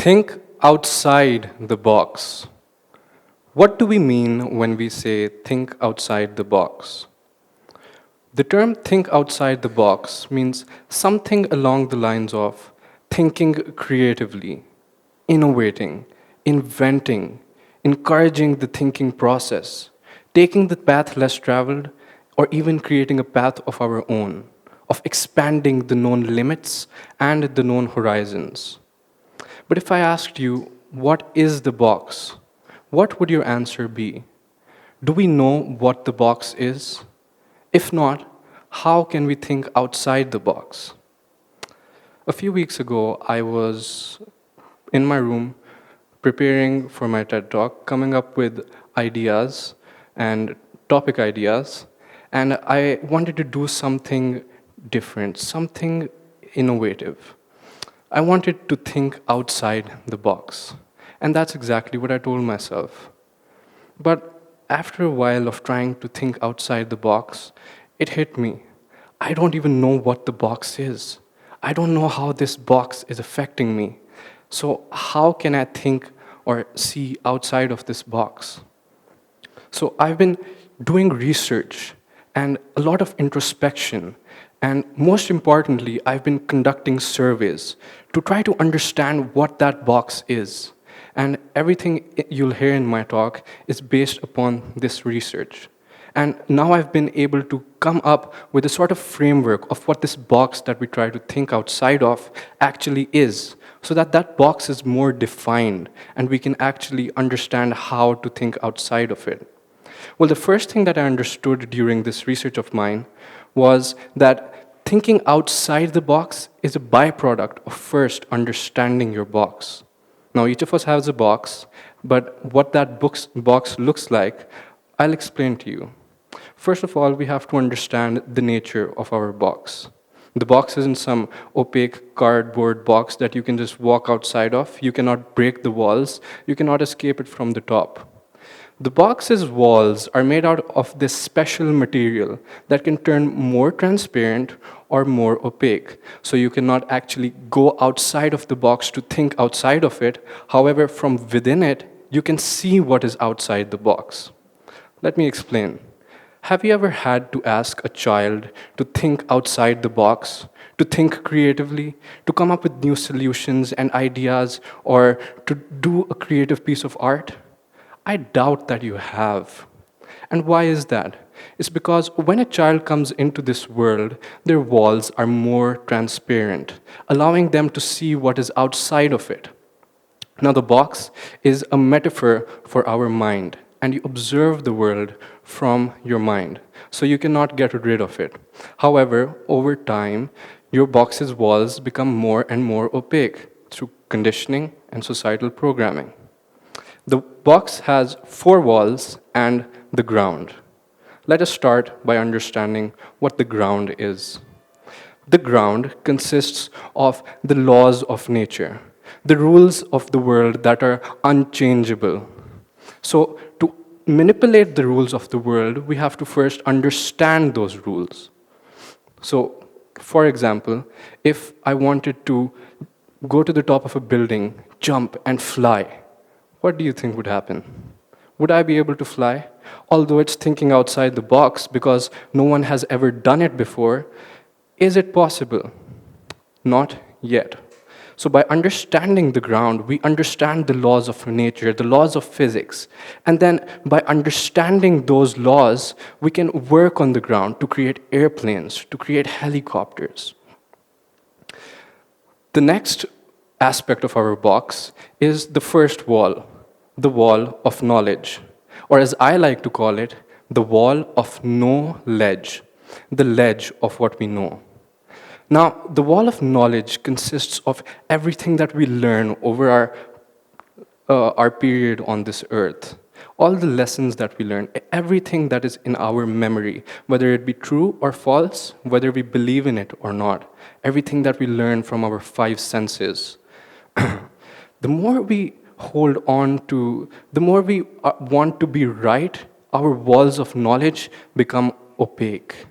Think outside the box. What do we mean when we say think outside the box? The term think outside the box means something along the lines of thinking creatively, innovating, inventing, encouraging the thinking process, taking the path less traveled, or even creating a path of our own, of expanding the known limits and the known horizons. But if I asked you, what is the box? What would your answer be? Do we know what the box is? If not, how can we think outside the box? A few weeks ago, I was in my room preparing for my TED Talk, coming up with ideas and topic ideas, and I wanted to do something different, something innovative. I wanted to think outside the box. And that's exactly what I told myself. But after a while of trying to think outside the box, it hit me. I don't even know what the box is. I don't know how this box is affecting me. So how can I think or see outside of this box? So I've been doing research and a lot of introspection. And most importantly, I've been conducting surveys to try to understand what that box is. And everything you'll hear in my talk is based upon this research. And now I've been able to come up with a sort of framework of what this box that we try to think outside of actually is, so that that box is more defined and we can actually understand how to think outside of it. Well, the first thing that I understood during this research of mine was that thinking outside the box is a byproduct of first understanding your box. Now, each of us has a box, but what that box looks like, I'll explain to you. First of all, we have to understand the nature of our box. The box isn't some opaque cardboard box that you can just walk outside of. You cannot break the walls. You cannot escape it from the top. The box's walls are made out of this special material that can turn more transparent or more opaque. So you cannot actually go outside of the box to think outside of it. However, from within it, you can see what is outside the box. Let me explain. Have you ever had to ask a child to think outside the box, to think creatively, to come up with new solutions and ideas, or to do a creative piece of art? I doubt that you have. And why is that? It's because when a child comes into this world, their walls are more transparent, allowing them to see what is outside of it. Now, the box is a metaphor for our mind, and you observe the world from your mind, so you cannot get rid of it. However, over time, your box's walls become more and more opaque through conditioning and societal programming. The box has 4 walls and the ground. Let us start by understanding what the ground is. The ground consists of the laws of nature, the rules of the world that are unchangeable. So, to manipulate the rules of the world, we have to first understand those rules. So, for example, if I wanted to go to the top of a building, jump, and fly, what do you think would happen? Would I be able to fly? Although it's thinking outside the box because no one has ever done it before, is it possible? Not yet. So by understanding the ground, we understand the laws of nature, the laws of physics. And then by understanding those laws, we can work on the ground to create airplanes, to create helicopters. The next aspect of our box is the first wall, the wall of knowledge, or as I like to call it, the wall of no ledge, the ledge of what we know. Now, the wall of knowledge consists of everything that we learn over our period on this earth. All the lessons that we learn, everything that is in our memory, whether it be true or false, whether we believe in it or not, everything that we learn from our 5 senses. The more we hold on to, the more we want to be right, our walls of knowledge become opaque.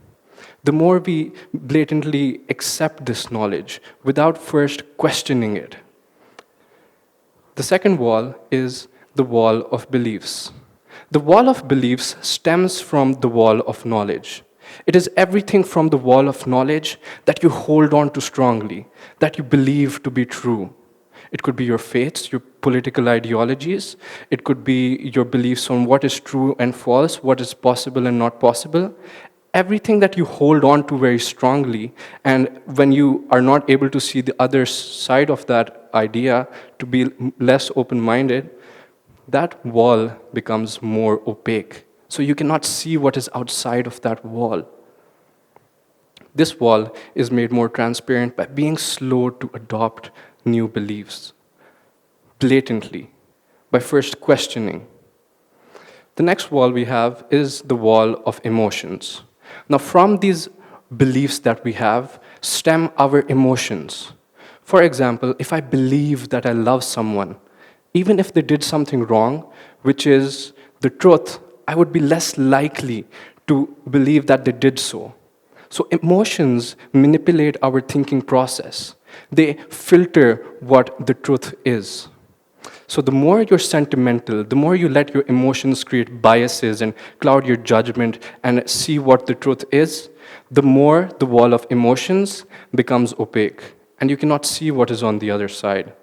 The more we blatantly accept this knowledge without first questioning it, The second wall is the wall of beliefs. The wall of beliefs stems from the wall of knowledge. It is everything from the wall of knowledge that you hold on to strongly, that you believe to be true. It could be your faiths, your political ideologies. It could be your beliefs on what is true and false, what is possible and not possible. Everything that you hold on to very strongly, and when you are not able to see the other side of that idea, to be less open-minded, that wall becomes more opaque. So you cannot see what is outside of that wall. This wall is made more transparent by being slow to adopt new beliefs, blatantly, by first questioning. The next wall we have is the wall of emotions. Now, from these beliefs that we have stem our emotions. For example, if I believe that I love someone, even if they did something wrong, which is the truth, I would be less likely to believe that they did so. So emotions manipulate our thinking process. They filter what the truth is. So the more you're sentimental, the more you let your emotions create biases and cloud your judgment and see what the truth is, the more the wall of emotions becomes opaque, and you cannot see what is on the other side.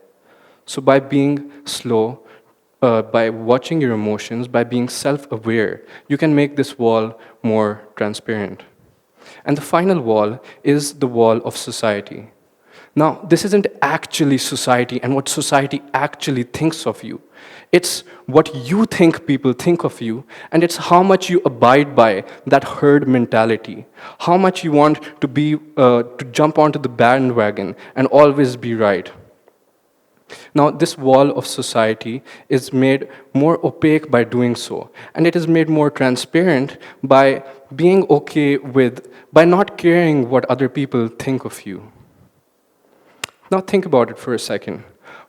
So by being slow, by watching your emotions, by being self-aware, you can make this wall more transparent. And the final wall is the wall of society. Now, this isn't actually society and what society actually thinks of you. It's what you think people think of you, and it's how much you abide by that herd mentality, how much you want to be to jump onto the bandwagon and always be right. Now, this wall of society is made more opaque by doing so, and it is made more transparent by being okay with, by not caring what other people think of you. Now think about it for a second.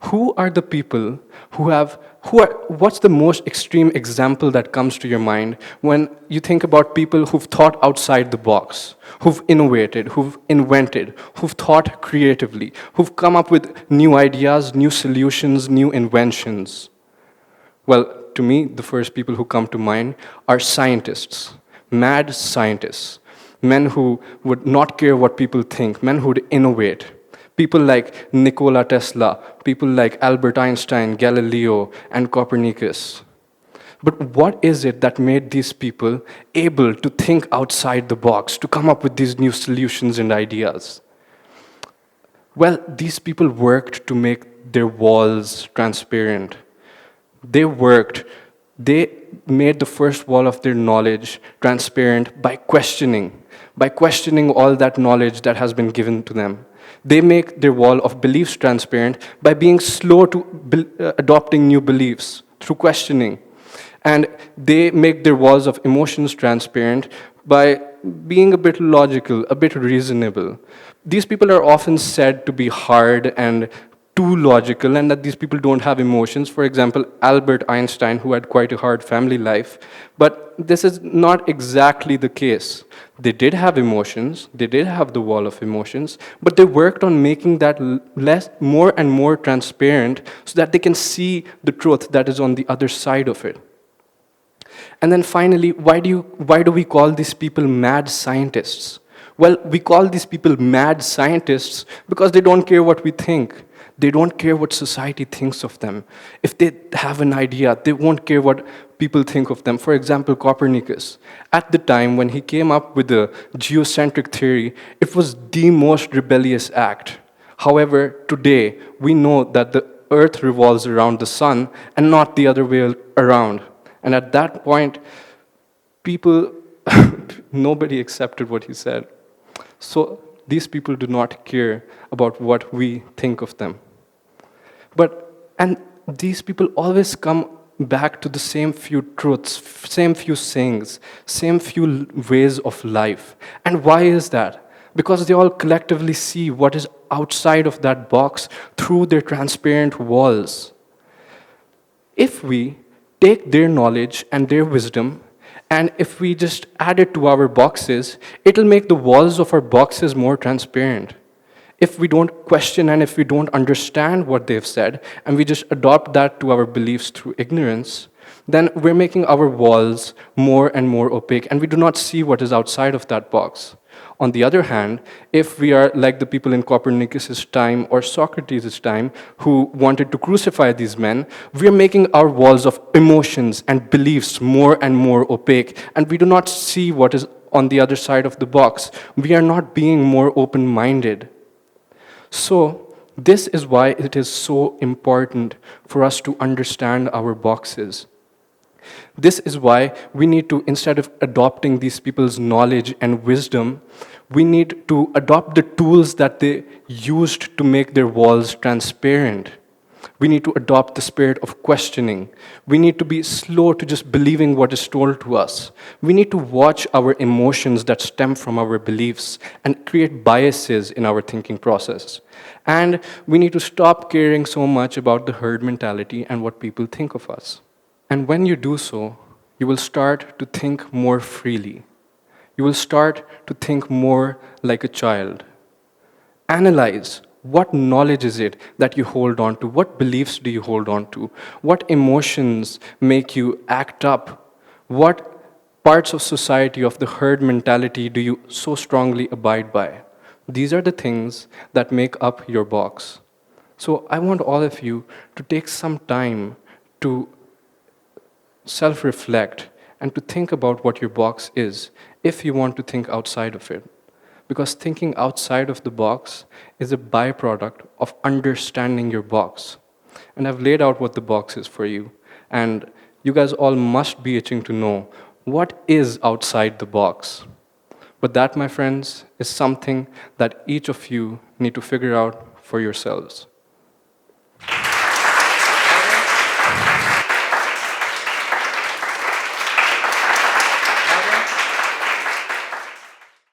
Who are the people what's the most extreme example that comes to your mind when you think about people who've thought outside the box, who've innovated, who've invented, who've thought creatively, who've come up with new ideas, new solutions, new inventions? Well, to me, the first people who come to mind are scientists, mad scientists, men who would not care what people think, men who would innovate. People like Nikola Tesla, people like Albert Einstein, Galileo, and Copernicus. But what is it that made these people able to think outside the box, to come up with these new solutions and ideas? Well, these people worked to make their walls transparent. They made the first wall of their knowledge transparent by questioning all that knowledge that has been given to them. They make their wall of beliefs transparent by being slow to adopting new beliefs through questioning. And they make their walls of emotions transparent by being a bit logical, a bit reasonable. These people are often said to be hard and too logical, and that these people don't have emotions. For example, Albert Einstein, who had quite a hard family life. But this is not exactly the case. They did have emotions, they did have the wall of emotions, but they worked on making that more and more transparent so that they can see the truth that is on the other side of it. And then finally, why do we call these people mad scientists? Well, we call these people mad scientists because they don't care what we think. They don't care what society thinks of them. If they have an idea, they won't care what people think of them. For example, Copernicus. At the time when he came up with the geocentric theory, it was the most rebellious act. However, today, we know that the Earth revolves around the sun and not the other way around. And at that point, nobody accepted what he said. So these people do not care about what we think of them. And these people always come back to the same few truths, same few sayings, same few ways of life. And why is that? Because they all collectively see what is outside of that box through their transparent walls. If we take their knowledge and their wisdom, and if we just add it to our boxes, it'll make the walls of our boxes more transparent. if we don't question and if we don't understand what they've said, and we just adopt that to our beliefs through ignorance, then we're making our walls more and more opaque, and we do not see what is outside of that box. On the other hand, if we are like the people in Copernicus' time or Socrates' time who wanted to crucify these men, we are making our walls of emotions and beliefs more and more opaque, and we do not see what is on the other side of the box. We are not being more open-minded. So, this is why it is so important for us to understand our boxes. This is why we need to, instead of adopting these people's knowledge and wisdom, we need to adopt the tools that they used to make their walls transparent. We need to adopt the spirit of questioning. We need to be slow to just believing what is told to us. We need to watch our emotions that stem from our beliefs and create biases in our thinking process. And we need to stop caring so much about the herd mentality and what people think of us. And when you do so, you will start to think more freely. You will start to think more like a child. Analyze what knowledge is it that you hold on to? What beliefs do you hold on to? What emotions make you act up? What parts of society, of the herd mentality, do you so strongly abide by? These are the things that make up your box. So I want all of you to take some time to self-reflect and to think about what your box is if you want to think outside of it. Because thinking outside of the box is a byproduct of understanding your box. And I've laid out what the box is for you. And you guys all must be itching to know what is outside the box. But that, my friends, is something that each of you need to figure out for yourselves.